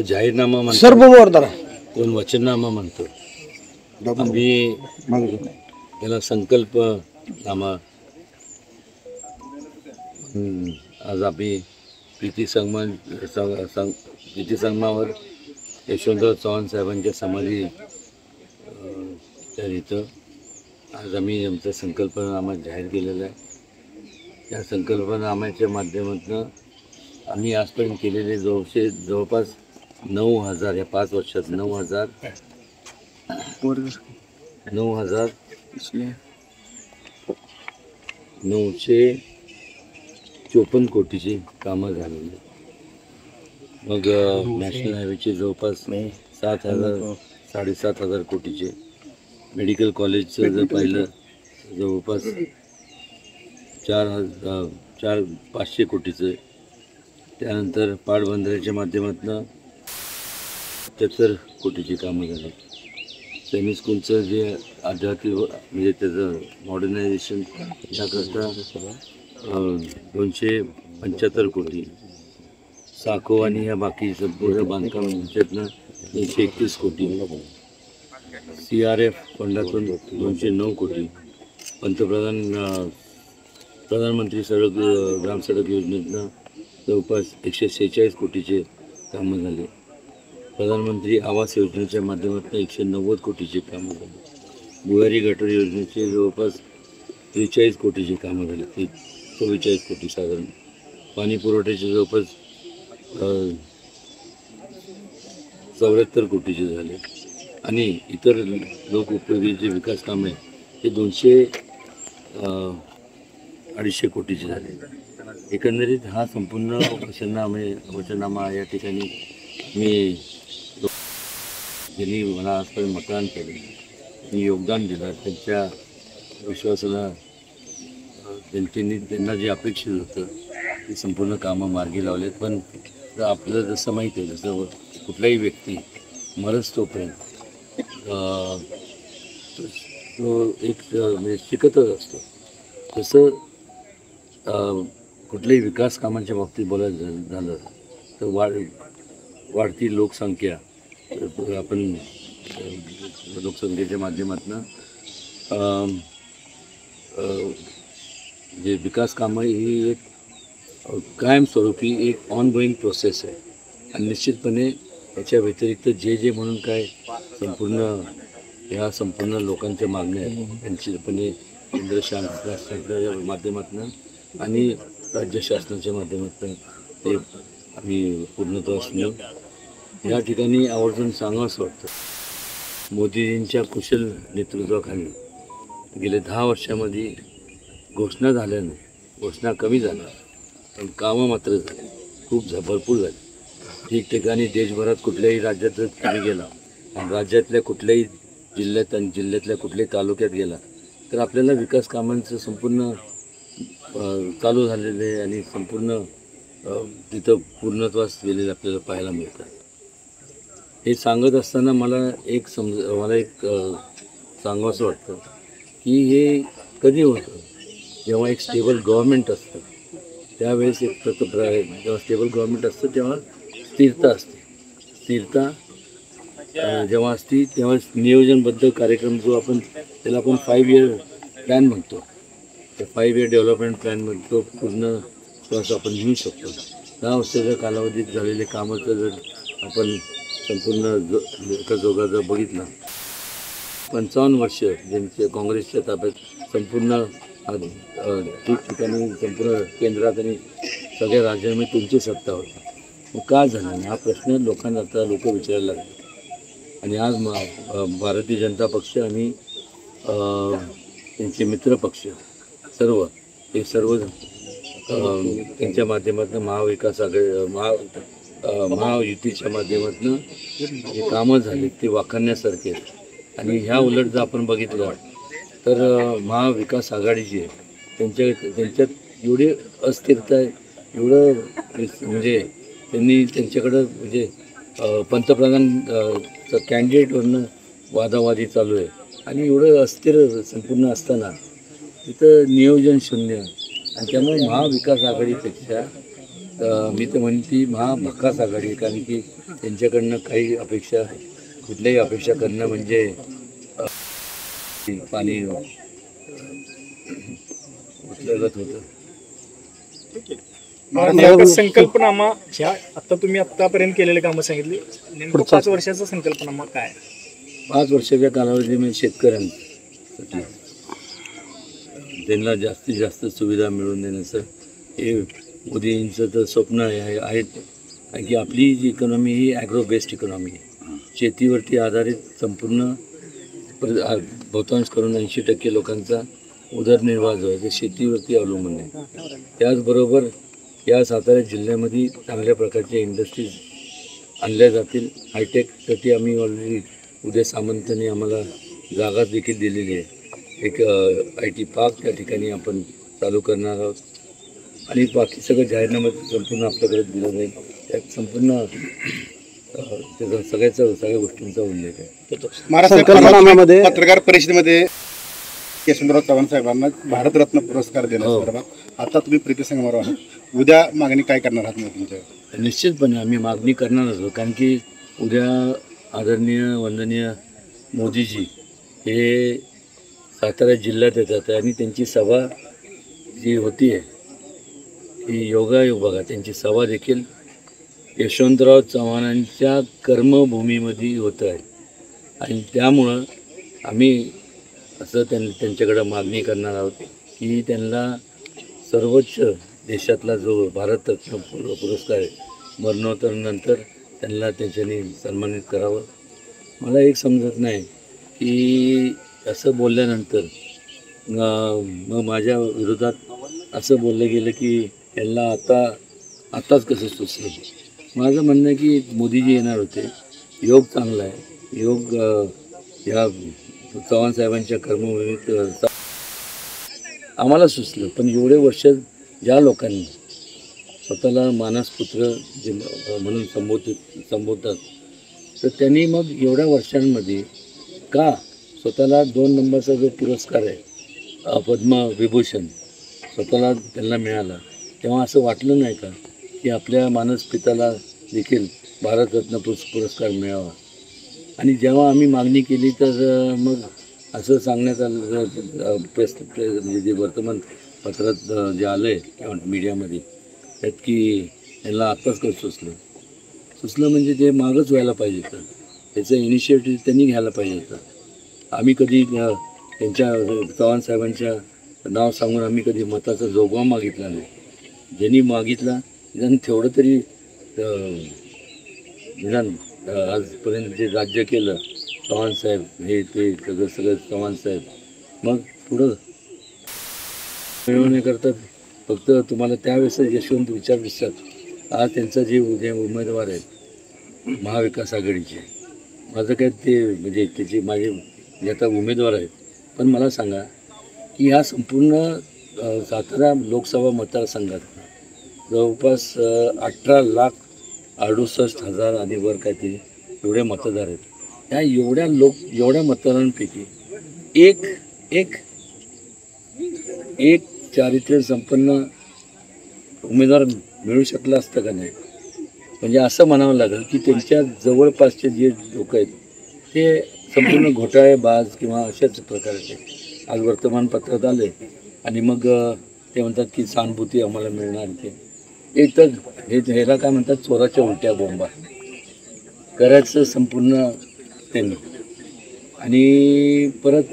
जाहीरनामा सर्व कोण वचननामा म्हणतो. आम्ही याला संकल्पनामा आज आम्ही प्रीती संगमावर यशवंतराव चव्हाण साहेबांच्या समाधी इथं आज आम्ही आमचा संकल्पनामा जाहीर केलेला आहे. या संकल्पनाम्याच्या माध्यमातून आम्ही आजपर्यंत केलेले जवळपास 9,000 या 5 वर्षात 9,954 कोटीची कामं झालेली. मग नॅशनल हायवेचे जवळपास 7,000-7,500 कोटीचे, मेडिकल कॉलेजचं जर पाहिलं जवळपास 4,500 कोटीचं. त्यानंतर पाटबंधाऱ्याच्या माध्यमातून 75 कोटीची कामं झाली. सैनिक स्कूलचं जे आध्यात्मिक म्हणजे त्याचं मॉडर्नायझेशन याकरता 275 कोटी. साको आणि ह्या बाकी संपूर्ण बांधकाम याच्यातनं 131 कोटी. CRF फंडातून 209 कोटी. प्रधानमंत्री ग्राम सडक योजनेतनं जवळपास 146 कोटीचे कामं झाले. प्रधानमंत्री आवास योजनेच्या माध्यमातून 190 कोटीचे कामं झाले. भुयारी गटर योजनेचे जवळपास 43 कोटीचे कामं झाले. 44 कोटी साधारण. पाणी पुरवठ्याचे जवळपास 74 कोटीचे झाले. आणि इतर लोकउपयोगीचे विकास कामे हे 200-250 कोटीचे झाले. एकंदरीत हा संपूर्ण वचननामा या ठिकाणी मी ज्यांनी मला आजपर्यंत मतदान केलं, मी योगदान दिलं, त्यांच्या विश्वासाला त्यांना जे अपेक्षित होतं ते संपूर्ण कामं मार्गी लावलेत. पण आपल्याला जसं माहिती आहे, जसं कुठलाही व्यक्ती मरच तोपर्यंत तो एक म्हणजे शिकतच असतो. तसं कुठल्याही विकास कामांच्या बाबतीत बोलायचं झालं तर वाढती लोकसंख्या, आपण लोकसंख्येच्या माध्यमातून जे विकास कामं ही एक कायमस्वरूपी एक ऑनगोईंग प्रोसेस आहे. आणि निश्चितपणे याच्या व्यतिरिक्त जे म्हणून काय संपूर्ण लोकांच्या मागण्या आहेत, निश्चितपणे केंद्र शासनाच्या माध्यमातून आणि राज्य शासनाच्या माध्यमातून ते आम्ही पूर्णतः नेऊ. या ठिकाणी आवर्जून सांगावंसं वाटतं, मोदीजींच्या कुशल नेतृत्वाखाली गेले 10 वर्षामध्ये घोषणा झाल्या नाही, घोषणा कमी झाल्या, पण कामं मात्र झाली, खूप भरपूर झाली. ठिकठिकाणी देशभरात कुठल्याही राज्यात तुम्ही गेला आणि राज्यातल्या कुठल्याही जिल्ह्यात आणि जिल्ह्यातल्या कुठल्याही तालुक्यात गेला तर आपल्याला विकास कामांचं संपूर्ण चालू झालेलं आहे आणि संपूर्ण तिथं पूर्णत्वास गेलेलं आपल्याला पाहायला मिळतं. हे सांगत असताना मला एक सांगावंसं वाटतं की हे कधी होतं, जेव्हा एक स्टेबल गव्हर्नमेंट असतं त्यावेळेस जेव्हा स्टेबल गव्हर्नमेंट असतं तेव्हा स्थिरता असते. स्थिरता जेव्हा असती तेव्हा नियोजनबद्ध कार्यक्रम जो त्याला आपण 5 इयर प्लॅन म्हणतो, त्या 5 इयर डेव्हलपमेंट प्लॅनमध्ये तो पूर्ण श्वास आपण घेऊ शकतो. 10 वर्षाच्या कालावधीत झालेले कामाचं जर आपण संपूर्ण एका जोगा जर बघितला, 55 वर्ष ज्यांचे काँग्रेसच्या ताब्यात संपूर्ण ठिकठिकाणी संपूर्ण केंद्रात आणि सगळ्या राज्यांमध्ये त्यांची सत्ता होती. मग का झालं हा प्रश्न लोकांना आता विचारायला लागले. आणि आज भारतीय जनता पक्ष आणि त्यांचे मित्रपक्ष सर्व त्यांच्या माध्यमातून महाविकास आघाडी महायुतीच्या माध्यमातून जे कामं झाले ते वाखाणण्यासारखे आहेत. आणि ह्या उलट जर आपण बघितलं तर महाविकास आघाडी जी आहे त्यांच्यात एवढी अस्थिरता आहे, एवढं म्हणजे त्यांच्याकडं म्हणजे पंतप्रधान कॅन्डिडेटवरनं वादावादी चालू आहे आणि एवढं अस्थिर संपूर्ण असताना तिथं नियोजन शून्य. आणि त्यामुळे महाविकास आघाडीपेक्षा मी तर म्हणते महाभकास आघाडी, कारण की त्यांच्याकडनं काही कुठल्याही अपेक्षा करणं म्हणजे पाणी उचलत होतं. संकल्पनामा ह्या आता तुम्ही आतापर्यंत केलेले कामं सांगितली, नेमकं 5 वर्षाचा संकल्पनामा काय? 5 वर्षाच्या कालावधीमध्ये शेतकऱ्यांसाठी त्यांना जास्तीत जास्त सुविधा मिळवून देण्याचं हे मोदींचं तर स्वप्न आहे. की आपली जी इकॉनॉमी ही ॲग्रो बेस्ड इकॉनॉमी आहे, शेतीवरती आधारित संपूर्ण बहुतांश करून 80% लोकांचा उदरनिर्वाह जो आहे ते शेतीवरती अवलंबून आहे. त्याचबरोबर या सातारा जिल्ह्यामध्ये चांगल्या प्रकारच्या इंडस्ट्रीज आणल्या जातील हायटेकसाठी. आम्ही ऑलरेडी उदय सामंतांनी आम्हाला जागा देखील दिलेली आहे. एक IT पार्क त्या ठिकाणी आपण चालू करणार आहोत आणि बाकी सगळं जाहीरनामा संपूर्ण आपल्याकडे दिलं जाईल. त्यात संपूर्ण त्याचा सगळ्या गोष्टींचा उल्लेख आहे. महाराष्ट्र पत्रकार परिषदेमध्ये यशवंतराव चव्हाण साहेबांना भारतरत्न पुरस्कार देण्यासंदर्भात आता तुम्ही प्रीतीसंगमावर आहात, उद्या मागणी काय करणार आहात? तुमच्या निश्चितपणे आम्ही मागणी करणारच आहोत, कारण की उद्या आदरणीय वंदनीय मोदीजी हे सातारा जिल्ह्यात येतात आणि त्यांची सभा जी होती आहे ती योगायोग बघा, त्यांची सभा देखील यशवंतराव चव्हाणांच्या कर्मभूमीमध्ये होत आहे. आणि त्यामुळं आम्ही असं त्यांच्याकडं मागणी करणार आहोत की त्यांना सर्वोच्च देशातला जो भारतरत्न पुरस्कार आहे मरणोत्तरानंतर त्यांना त्याच्याने सन्मानित करावं. मला एक समजत नाही की असं बोलल्यानंतर मग माझ्या विरोधात असं बोललं गेलं की यांना आताच कसं सुचलं. माझं म्हणणं आहे की मोदीजी येणार होते, योग चांगला आहे, योग या चव्हाण साहेबांच्या कर्मभूमीत आम्हाला सुचलं. पण एवढे वर्ष ज्या लोकांनी स्वतःला मानसपुत्र जे म्हणून संबोधतात तर त्यांनी मग एवढ्या वर्षांमध्ये का स्वतःला 2 नंबरचा जो पुरस्कार आहे पद्मविभूषण स्वतःला त्यांना मिळाला, तेव्हा असं वाटलं नाही का की आपल्या मानसपिताला देखील भारतरत्न पुरस्कार मिळावा. आणि जेव्हा आम्ही मागणी केली तर मग असं सांगण्यात आलं म्हणजे जे वर्तमानपत्रात जे आलं आहे किंवा मीडियामध्ये त्यात की यांना आत्ताच कसं सुचलं म्हणजे ते मागच व्हायला पाहिजे होतं, त्याचं इनिशिएटिव्ह त्यांनी घ्यायला पाहिजे होतं. आम्ही कधी त्यांच्या चव्हाण साहेबांच्या नाव सांगून आम्ही कधी मताचा जोगवा मागितला नाही. ज्यांनी मागितला निदान तेवढं तरी निदान आजपर्यंत जे राज्य केलं चव्हाण साहेब हे ते सगळं चव्हाण साहेब, मग पुढं मिळवण्याकरता फक्त तुम्हाला त्यावेळेस यशवंत विचार दिसतात. आज त्यांचा जे उद्या उमेदवार आहेत महाविकास आघाडीचे माझं काय ते म्हणजे त्याची माझे जे आता उमेदवार आहेत, पण मला सांगा की ह्या संपूर्ण सातारा लोकसभा मतदारसंघात जवळपास 18,68,000 आणि वर काय ते एवढे मतदार आहेत. त्या एवढ्या मतदारांपैकी एक चारित्र्य संपन्न उमेदवार मिळू शकला असतं का नाही? म्हणजे असं म्हणावं लागेल की त्यांच्या जवळपासचे जे लोक आहेत ते संपूर्ण घोटाळेबाज किंवा अशाच प्रकारचे आज वर्तमानपत्रात आले आणि मग ते म्हणतात की सहानुभूती आम्हाला मिळणार ते तर ह्याला काय म्हणतात, चोराच्या उलट्या बोंबा करायचं संपूर्ण त्यांनी. आणि परत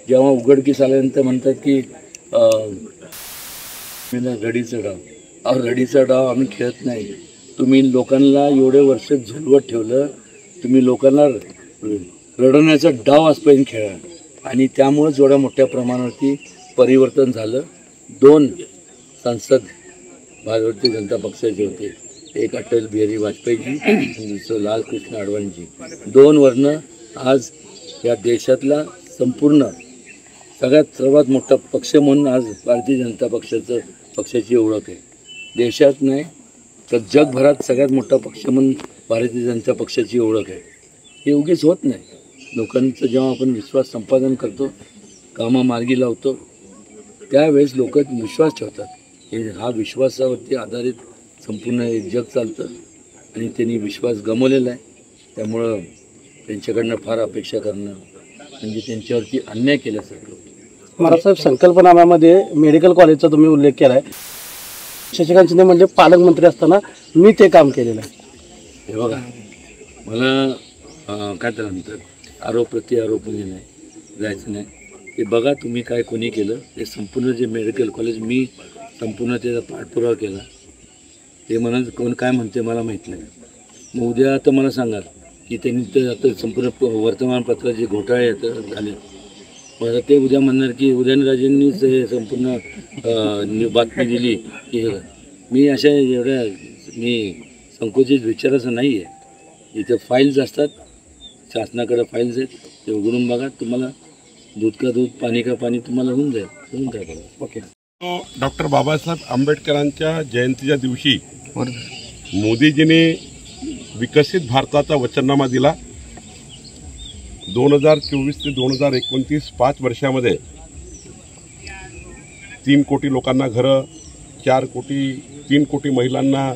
जेव्हा उघडकीस आल्यानंतर म्हणतात की रडीचा डाव. रडीचा डाव आम्ही खेळत नाही. तुम्ही लोकांना एवढे वर्ष झुलवत ठेवलं, तुम्ही लोकांना रडवण्याचा डाव आजपर्यंत खेळा आणि त्यामुळेच एवढ्या मोठ्या प्रमाणावरती परिवर्तन झालं. 2 सांसद भारतीय जनता पक्षाचे होते, एक अटल बिहारी वाजपेयीजी आणि दुसरं लालकृष्ण अडवाणीजी. 2 वर्ण आज या देशातला संपूर्ण सर्वात मोठा पक्ष म्हणून आज भारतीय जनता पक्षाची ओळख आहे. देशात नाही तर जगभरात सगळ्यात मोठा पक्ष म्हणून भारतीय जनता पक्षाची ओळख आहे. हे उगीच होत नाही. लोकांचा जेव्हा आपण विश्वास संपादन करतो, कामामार्गी लावतो, त्यावेळेस लोक विश्वास ठेवतात. हा विश्वासावरती आधारित संपूर्ण एक जग चालतं आणि त्यांनी विश्वास गमावलेला आहे. त्यामुळं त्यांच्याकडनं फार अपेक्षा करणं म्हणजे त्यांच्यावरती अन्याय केल्यासारखं. महाराजसाहेब, संकल्पनाम्यामध्ये मेडिकल कॉलेजचा तुम्ही उल्लेख केला आहे. शशिकांत शिंदे म्हणजे पालकमंत्री असताना मी ते काम केलेलं आहे. हे बघा, मला काय तर म्हणतात आरोप प्रत्यारोप म्हणजे नाही जायचं नाही. ते बघा तुम्ही काय कोणी केलं ते संपूर्ण जे मेडिकल कॉलेज मी संपूर्ण त्याचा पाठपुरावा केला. ते म्हणत कोण काय म्हणते मला माहीत नाही. मग उद्या आता मला सांगाल की त्यांनी तर आता संपूर्ण वर्तमानपत्राचे घोटाळे झाले. मला ते उद्या म्हणणार की उदयनराजेंनीच हे संपूर्ण बातमी दिली की मी अशा एवढ्या संकोचित विचाराचं नाही आहे. इथे फाईल्स असतात, शासनाकडे फाईल्स आहेत, ते उघडून बघा. तुम्हाला दूध का दूध पाणी का पाणी तुम्हाला होऊन जाईल. ओके. डॉक्टर बाबासाहेब आंबेडकरांच्या जयंतीच्या दिवशी मोदीजींनी विकसित भारताचा वचननामा दिला. 2024 ते 2029 5 वर्षामध्ये 3 कोटी लोकांना घरं, 3 कोटी महिलांना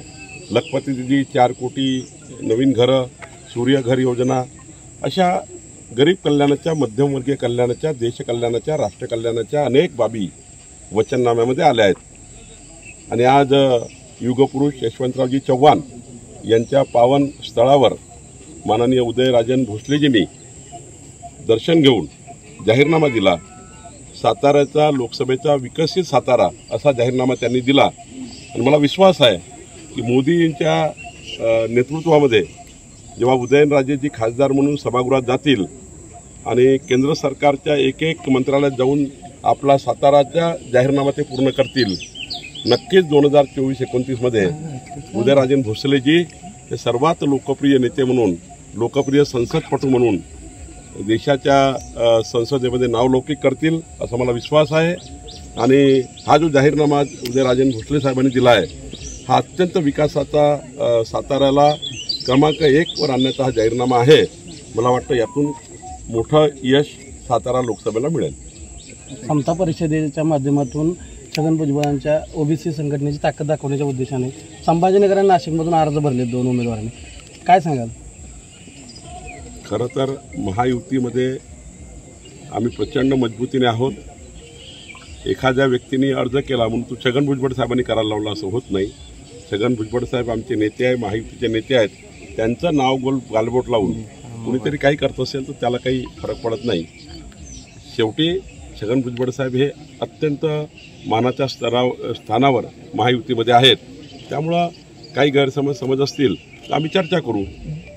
लखपती दिदी, 4 कोटी नवीन घरं, सूर्यघर योजना, अशा गरीब कल्याणाच्या, मध्यमवर्गीय कल्याणाच्या, देश कल्याणाच्या, राष्ट्र कल्याणाच्या अनेक बाबी वचननाम्यामध्ये आल्या आहेत. आणि आज युगपुरुष यशवंतरावजी चव्हाण यांच्या पावन स्थळावर माननीय उदयराजन भोसलेजींनी दर्शन घेऊन जाहीरनामा दिला. साताऱ्याचा लोकसभेचा विकसित सातारा असा जाहीरनामा त्यांनी दिला. आणि मला विश्वास आहे की मोदींच्या नेतृत्वामध्ये जेव्हा उदयनराजेजी खासदार म्हणून सभागृहात जातील आणि केंद्र सरकारच्या एक मंत्रालयात जाऊन आपला साताराचा जाहीरनामा ते पूर्ण करतील, नक्कीच 2024-29 उदयराजन भोसलेजी हे सर्वात लोकप्रिय नेते म्हणून, लोकप्रिय संसदपटू म्हणून देशाच्या संसदेमध्ये नावलौकिक करतील असा मला विश्वास आहे. आणि हा जो जाहीरनामा उदयराजन भोसले साहेबांनी दिला आहे हा अत्यंत विकासाचा साताऱ्याला क्रमांक 1 वर आणण्याचा हा जाहीरनामा आहे. मला वाटतं यातून मोठं यश सातारा लोकसभेला मिळेल. समता परिषदेच्या माध्यमातून छगन भुजबळांच्या ओबीसी संघटनेची ताकद दाखवण्याच्या उद्देशाने संभाजीनगर आणि नाशिकमधून अर्ज भरले 2 उमेदवारांनी, काय सांगाल? खरं तर महायुतीमध्ये आम्ही प्रचंड मजबूतीने आहोत. एखाद्या व्यक्तीने अर्ज केला म्हणून तो छगन भुजबळ साहेबांनी करायला लावला असं होत नाही. छगन भुजबळ साहेब आमचे नेते आहे, महायुतीचे नेते आहेत. त्यांचं नाव गालबोट लावून कुणीतरी काही करत असेल तर त्याला काही फरक पडत नाही. शेवटी छगन भुजबळ साहेब हे अत्यंत मानाच्या स्थानावर महायुतीमध्ये आहेत. त्यामुळं काही गैरसमज असतील तर आम्ही चर्चा करू,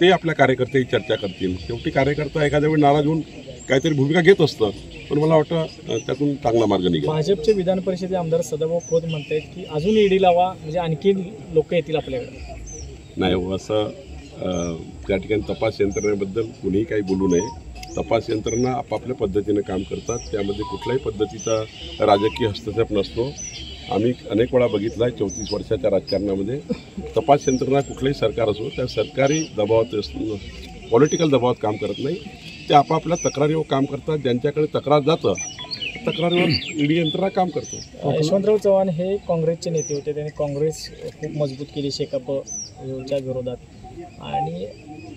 ते आपल्या कार्यकर्त्याही चर्चा करतील. शेवटी कार्यकर्ता एखाद्या वेळी नाराज होऊन काहीतरी भूमिका घेत असतं, पण मला वाटतं त्यातून चांगला मार्ग निघेल. भाजपचे विधान परिषदेचे आमदार सदाभाऊ खोत म्हणतात की अजून ईडी लावा म्हणजे आणखी लोक येतील आपल्याकडे. नाही, असं त्या ठिकाणी तपास यंत्रणेबद्दल कुणीही काही बोलू नये. तपास यंत्रणा आपापल्या पद्धतीने काम करतात, त्यामध्ये कुठल्याही पद्धतीचा राजकीय हस्तक्षेप नसतो. आम्ही अनेक वेळा बघितला आहे 34 वर्षाच्या राजकारणामध्ये तपास यंत्रणा कुठलंही सरकार असो त्या सरकारी दबावात पॉलिटिकल दबावात काम करत नाही. ते आपापल्या तक्रारीवर काम करतात. ज्यांच्याकडे तक्रार जातं तक्रारीवर ईडी यंत्रणा काम करतो. यशवंतराव चव्हाण हे काँग्रेसचे नेते होते, त्यांनी काँग्रेस खूप मजबूत केली शेकापच्या विरोधात आणि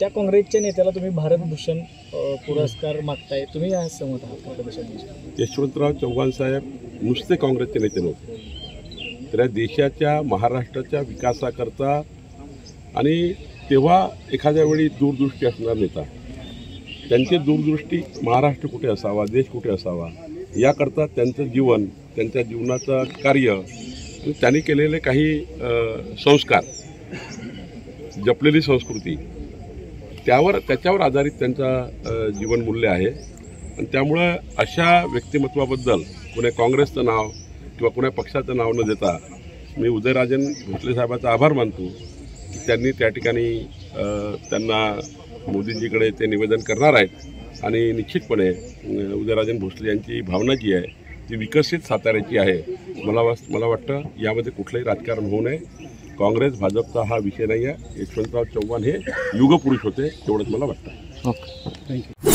त्या काँग्रेसच्या नेत्याला तुम्ही भारतभूषण पुरस्कार मागताय, तुम्ही या सहमत आहात का? यशवंतराव चव्हाण साहेब नुसते काँग्रेसचे नेते नव्हते, तर या देशाच्या महाराष्ट्राच्या विकासाकरता आणि तेव्हा एखाद्या वेळी दूरदृष्टी असणारा नेता, त्यांची दूरदृष्टी महाराष्ट्र कुठे असावा, देश कुठे असावा याकरता त्यांचं जीवन, त्यांच्या जीवनाचं कार्य आणि त्यांनी केलेले काही संस्कार, जपलेली संस्कृती त्याच्यावर आधारित त्यांचा जीवनमूल्य आहे. आणि त्यामुळं अशा व्यक्तिमत्वाबद्दल कोण्या काँग्रेसचं नाव किंवा कोण्या पक्षाचं नाव न देता मी उदयराजन भोसले साहेबांचा आभार मानतो की त्यांनी त्या ठिकाणी त्यांना मोदींजीकडे ते निवेदन करणार आहेत आणि निश्चितपणे उदयराजन भोसले यांची भावना जी आहे ती विकसित साताऱ्याची आहे. मला वाटतं यामध्ये कुठलंही राजकारण होऊ नये. काँग्रेस भाजपचा हा विषय नाही आहे. यशवंतराव चव्हाण हे युगपुरुष होते एवढंच मला वाटतं. थँक्यू.